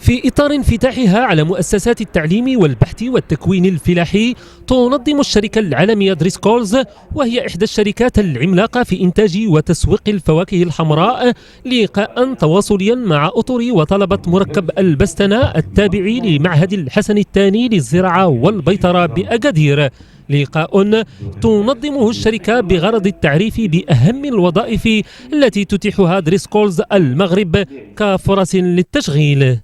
في إطار انفتاحها على مؤسسات التعليم والبحث والتكوين الفلاحي، تنظم الشركة العالمية دريسكولز، وهي إحدى الشركات العملاقة في إنتاج وتسويق الفواكه الحمراء، لقاء تواصليا مع أطر وطلبة مركب البستنة التابع لمعهد الحسن الثاني للزراعة والبيطرة بأكادير. لقاء تنظمه الشركة بغرض التعريف بأهم الوظائف التي تتيحها دريسكولز المغرب كفرص للتشغيل.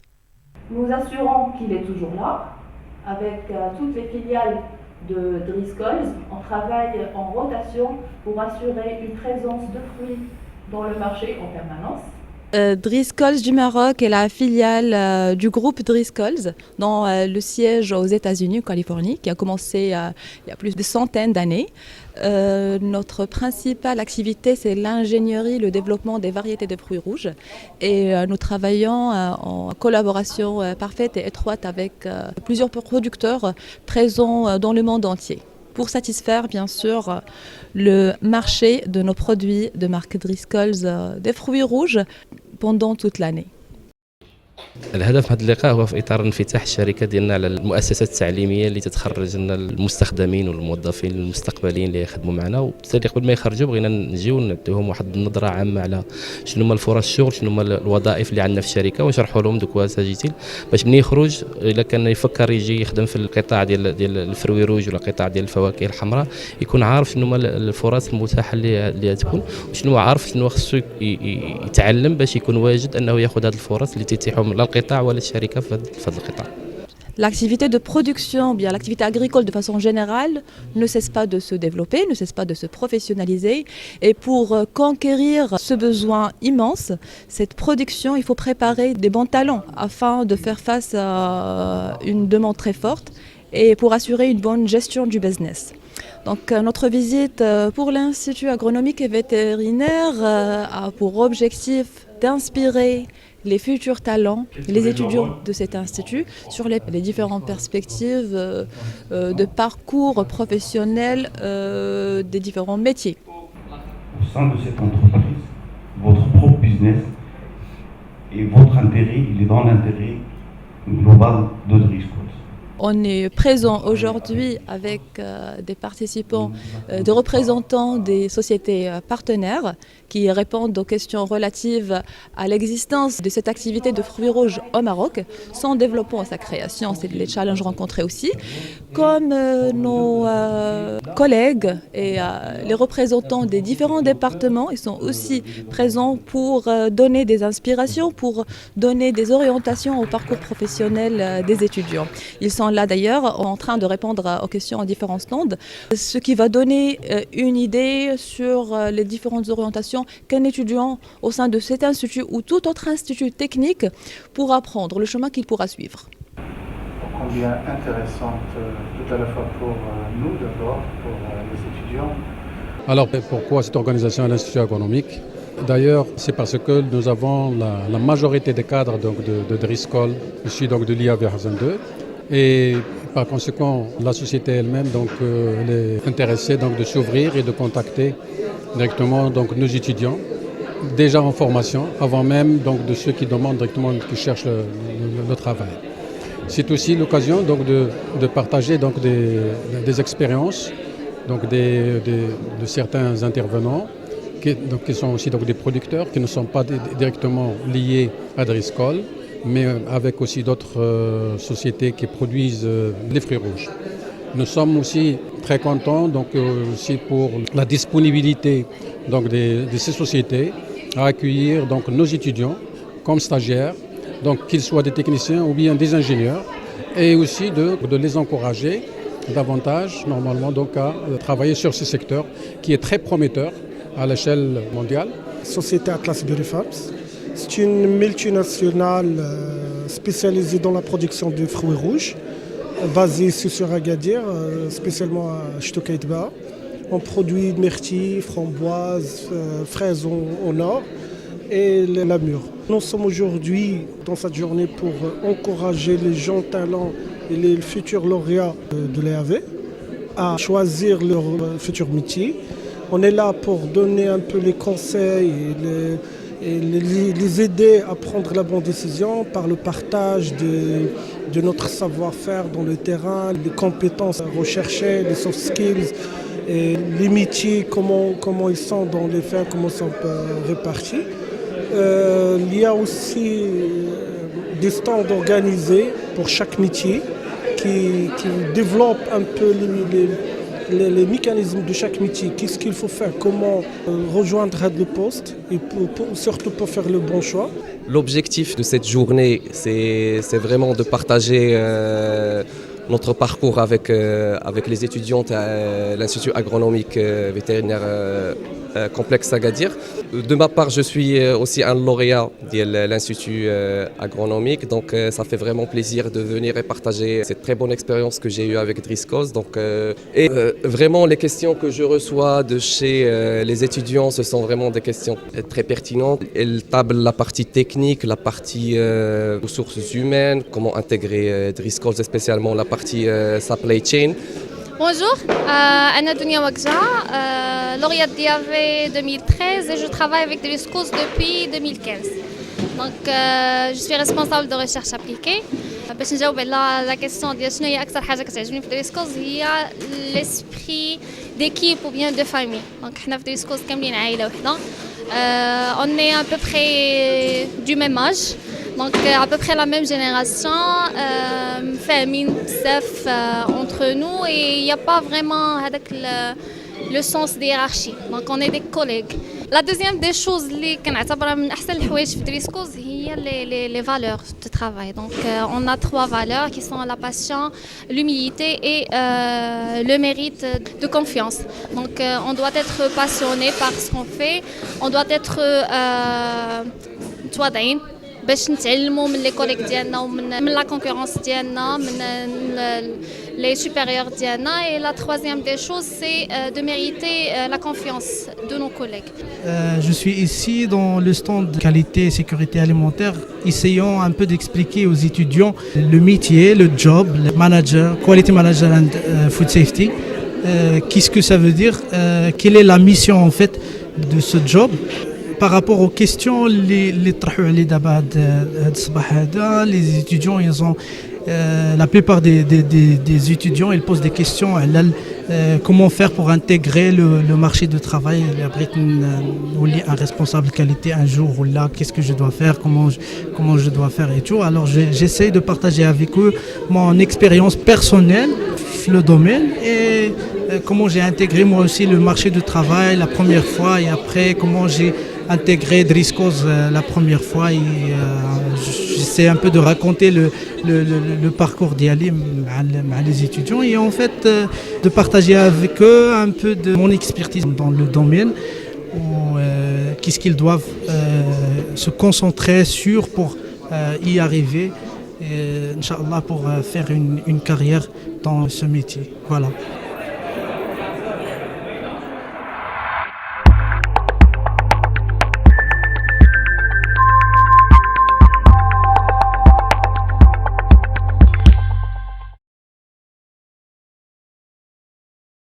Nous assurons qu'il est toujours là. Avec toutes les filiales de Driscolls, on travaille en rotation pour assurer une présence de fruits dans le marché en permanence. Driscolls du Maroc est la filiale du groupe Driscolls, dont le siège aux États-Unis, en Californie, qui a commencé il y a plus de centaines d'années. Notre principale activité, c'est l'ingénierie, le développement des variétés de fruits rouges. Et nous travaillons en collaboration parfaite et étroite avec plusieurs producteurs présents dans le monde entier, pour satisfaire bien sûr le marché de nos produits de marque Driscolls des fruits rouges pendant toute l'année. الهدف من هذا اللقاء هو في اطار انفتاح الشركه ديالنا على المؤسسات التعليميه اللي تتخرج لنا المستخدمين والموظفين المستقبليين اللي يخدموا معنا، وبالتالي قبل ما يخرجوا بغينا نجيو ونعطيهم واحد النظره عامه على شنو هما الفرص الشغل، شنو هما الوظائف اللي عندنا في الشركه، ونشرحوا لهم دوك ساجيتيل باش ملي يخرج الا كان يفكر يجي يخدم في القطاع ديال الفروي روج ولا القطاع ديال الفواكه الحمراء، يكون عارف شنو هما الفرص المتاحه اللي تكون، وشنو عارف شنو خصو يتعلم باش يكون واجد انه ياخذ هذه الفرص اللي تتيحهم لا القطاع ولا الشركه في هذا القطاع. L'activité de production, bien l'activité agricole de façon générale, ne cesse pas de se développer, ne cesse pas de se professionnaliser. Et pour conquérir ce besoin immense, cette production, il faut préparer des bons talents afin de faire face à une demande très forte et pour assurer une bonne gestion du business. Donc notre visite pour l'Institut agronomique et vétérinaire a pour objectif d'inspirer les futurs talents, les étudiants de cet institut sur les différentes perspectives de parcours professionnel des différents métiers. Au sein de cette entreprise, votre propre business et votre intérêt, il est dans l'intérêt global de Driscolls. On est présent aujourd'hui avec des participants, des représentants des sociétés partenaires qui répondent aux questions relatives à l'existence de cette activité de fruits rouges au Maroc, son développement, sa création, c'est les challenges rencontrés aussi, comme nos collègues et les représentants des différents départements, ils sont aussi présents pour donner des inspirations, pour donner des orientations au parcours professionnel des étudiants. Ils sont là d'ailleurs en train de répondre aux questions en différents stands, ce qui va donner une idée sur les différentes orientations qu'un étudiant au sein de cet institut ou tout autre institut technique pourra prendre, le chemin qu'il pourra suivre. Combien intéressante tout à la fois pour nous d'abord, pour les étudiants. Alors pourquoi cette organisation à l'Institut agronomique? D'ailleurs, c'est parce que nous avons la majorité des cadres donc, de Driscolls, issus donc de l'IAV Hassan II. Et par conséquent, la société elle-même donc, elle est intéressée donc, de s'ouvrir et de contacter directement donc, nos étudiants, déjà en formation, avant même donc, de ceux qui demandent directement, qui cherchent le travail. C'est aussi l'occasion donc, de partager donc, des expériences donc, de certains intervenants qui sont aussi donc, des producteurs qui ne sont pas directement liés à Driscolls, mais avec aussi d'autres sociétés qui produisent les fruits rouges. Nous sommes aussi très contents donc, aussi pour la disponibilité donc, de ces sociétés à accueillir donc, nos étudiants comme stagiaires, donc, qu'ils soient des techniciens ou bien des ingénieurs, et aussi de les encourager davantage normalement donc, à travailler sur ce secteur qui est très prometteur à l'échelle mondiale. Société Atlas Berryfarms. C'est une multinationale spécialisée dans la production de fruits rouges, basée sur Agadir, spécialement à Ch'toukaïtba. On produit myrtilles, framboises, fraises au nord et la mûre. Nous sommes aujourd'hui dans cette journée pour encourager les jeunes talents et les futurs lauréats de l'EAV à choisir leur futur métier. On est là pour donner un peu les conseils et les aider à prendre la bonne décision par le partage de notre savoir-faire dans le terrain, les compétences recherchées, les soft skills, et les métiers, comment ils sont dans les faits, comment ils sont répartis. Il y a aussi des stands organisés pour chaque métier qui développent un peu les mécanismes de chaque métier. Qu'est-ce qu'il faut faire, comment rejoindre le poste et surtout pour faire le bon choix. L'objectif de cette journée, c'est vraiment de partager notre parcours avec les étudiantes à l'Institut agronomique vétérinaire complexe Agadir. De ma part, je suis aussi un lauréat de l'Institut agronomique, donc ça fait vraiment plaisir de venir et partager cette très bonne expérience que j'ai eue avec Driscoll's. Vraiment, les questions que je reçois de chez les étudiants, ce sont vraiment des questions très pertinentes. Elles tablent la partie technique, la partie ressources humaines, comment intégrer Driscoll's et spécialement la partie supply chain. Bonjour, Anna Dunia Wakja, lauréate d'IAV 2013 et je travaille avec Driscoll's depuis 2015. Donc, je suis responsable de recherche appliquée. باش نجاوب على la question ديال شنو هي أكثر حاجة كتعجبني في Driscoll's هي l'esprit d'équipe ou bien de famille. Donc, حنا في Driscoll's كاملين عائلة وحدة. On est à peu près du même âge. Donc à peu près la même génération, famille entre nous et il n'y a pas vraiment le sens de hiérarchie. Donc on est des collègues. La deuxième des choses اللي كنعتبرها من أحسن الحوايج في Driscoll's هي les valeurs de travail. Donc on a 3 valeurs qui sont la passion, l'humilité et le mérite de confiance. Donc on doit être passionné par ce qu'on fait, on doit être متواضعين باش نتعلموا من لي كوليك ديالنا ومن لا كونكورونس ديالنا من les supérieurs ديالنا. Et la troisième des choses, c'est de mériter la confiance de nos collègues. Je suis ici dans le stand de qualité et sécurité alimentaire, essayant un peu d'expliquer aux étudiants le métier, le job, le manager, quality manager and food safety. Qu'est-ce que ça veut dire, quelle est la mission en fait de ce job. Par rapport aux questions, les étudiants, ils ont, la plupart des étudiants, ils posent des questions. Comment faire pour intégrer le marché du travail, un responsable qualité un jour ou là, qu'est-ce que je dois faire, comment je dois faire et tout. Alors j'essaie de partager avec eux mon expérience personnelle, le domaine et comment j'ai intégré moi aussi le marché du travail la première fois et après comment j'ai intégré Driscoll's la première fois et j'essaie un peu de raconter le parcours d'Yali à les étudiants et en fait de partager avec eux un peu de mon expertise dans le domaine qu'est-ce qu'ils doivent se concentrer sur pour y arriver Inch'Allah pour faire une carrière dans ce métier. Voilà.